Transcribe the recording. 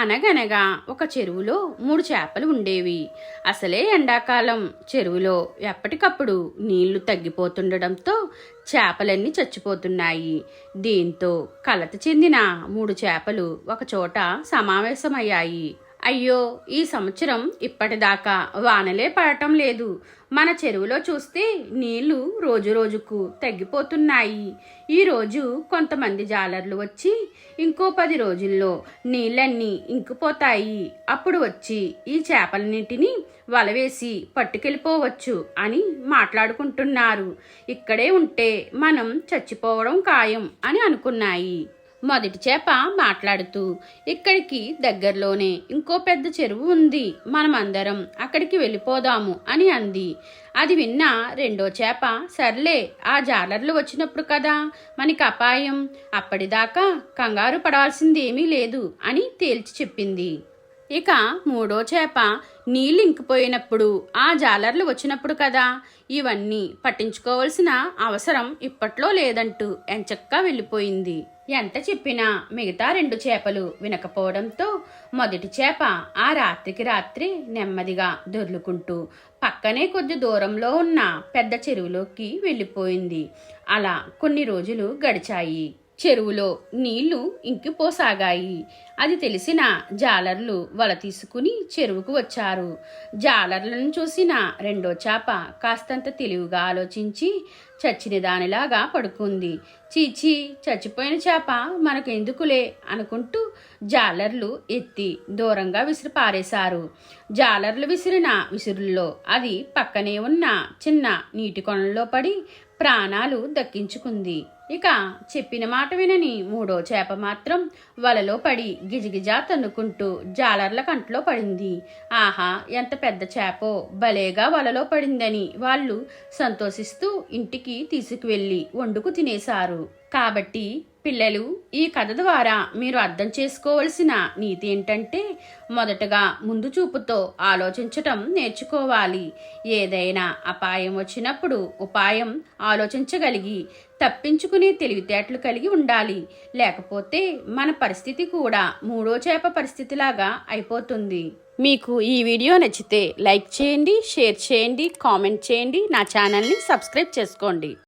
అనగనగా ఒక చెరువులో 3 చేపలు ఉండేవి. అసలే ఎండాకాలం. చెరువులో ఎప్పటికప్పుడు నీళ్లు తగ్గిపోతుండడంతో చేపలన్నీ చచ్చిపోతున్నాయి. దీంతో కలత చెందిన 3 చేపలు ఒకచోట సమావేశమయ్యాయి. అయ్యో, ఈ సంవత్సరం ఇప్పటిదాకా వానలే పడటం లేదు. మన చెరువులో చూస్తే నీళ్లు రోజురోజుకు తగ్గిపోతున్నాయి. ఈరోజు కొంతమంది జాలర్లు వచ్చి ఇంకో 10 రోజుల్లో నీళ్ళన్నీ ఇంకిపోతాయి. అప్పుడు వచ్చి ఈ చేపలన్నింటినీ వలవేసి పట్టుకెళ్ళిపోవచ్చు అని మాట్లాడుకుంటున్నారు. ఇక్కడే ఉంటే మనం చచ్చిపోవడం ఖాయం అని అనుకున్నాయి. మొదటి చేప మాట్లాడుతూ, ఇక్కడికి దగ్గరలోనే ఇంకో పెద్ద చెరువు ఉంది, మనమందరం అక్కడికి వెళ్ళిపోదాము అని అంది. అది విన్న రెండో చేప, సర్లే, ఆ జాలర్లు వచ్చినప్పుడు కదా మనకి అపాయం, అప్పటిదాకా కంగారు పడాల్సింది ఏమీ లేదు అని తేల్చి చెప్పింది. ఇక మూడో చేప, నీళ్ళు ఇంకిపోయినప్పుడు ఆ జాలర్లు వచ్చినప్పుడు కదా, ఇవన్నీ పట్టించుకోవాల్సిన అవసరం ఇప్పట్లో లేదంటూ ఎంచక్కా వెళ్ళిపోయింది. ఎంత చెప్పినా మిగతా 2 చేపలు వినకపోవడంతో మొదటి చేప ఆ రాత్రికి రాత్రి నెమ్మదిగా దొర్లుకుంటూ పక్కనే కొద్ది దూరంలో ఉన్న పెద్ద చెరువులోకి వెళ్ళిపోయింది. అలా కొన్ని రోజులు గడిచాయి. చెరువులో నీళ్లు ఇంకిపోసాగాయి. అది తెలిసిన జాలర్లు వల తీసుకుని చెరువుకు వచ్చారు. జాలర్లను చూసిన రెండో చేప కాస్తంత తెలివిగా ఆలోచించి చచ్చిన దానిలాగా పడుకుంది. చీచీ, చచ్చిపోయిన చేప మనకెందుకులే అనుకుంటూ జాలర్లు ఎత్తి దూరంగా విసిరి పారేశారు. జాలర్లు విసిరిన విసురుల్లో అది పక్కనే ఉన్న చిన్న నీటి కొనల్లో పడి ప్రాణాలు దక్కించుకుంది. ఇక చెప్పిన మాట వినని మూడో చేప మాత్రం వలలో పడి గిజగిజా తన్నుకుంటూ జాలర్ల కంట్లో పడింది. ఆహా, ఎంత పెద్ద చేపో, భలేగా వలలో పడిందని వాళ్ళు సంతోషిస్తూ ఇంటికి తీసుకువెళ్ళి వండుకు తినేశారు. కాబట్టి పిల్లలు, ఈ కథ ద్వారా మీరు అర్థం చేసుకోవలసిన నీతి ఏంటంటే, మొదటగా ముందు చూపుతో ఆలోచించటం నేర్చుకోవాలి. ఏదైనా అపాయం వచ్చినప్పుడు ఉపాయం ఆలోచించగలిగి తప్పించుకునే తెలివితేటలు కలిగి ఉండాలి. లేకపోతే మన పరిస్థితి కూడా మూడో చేప పరిస్థితిలాగా అయిపోతుంది. మీకు ఈ వీడియో నచ్చితే లైక్ చేయండి, షేర్ చేయండి, కామెంట్ చేయండి, నా ఛానల్ని సబ్స్క్రైబ్ చేసుకోండి.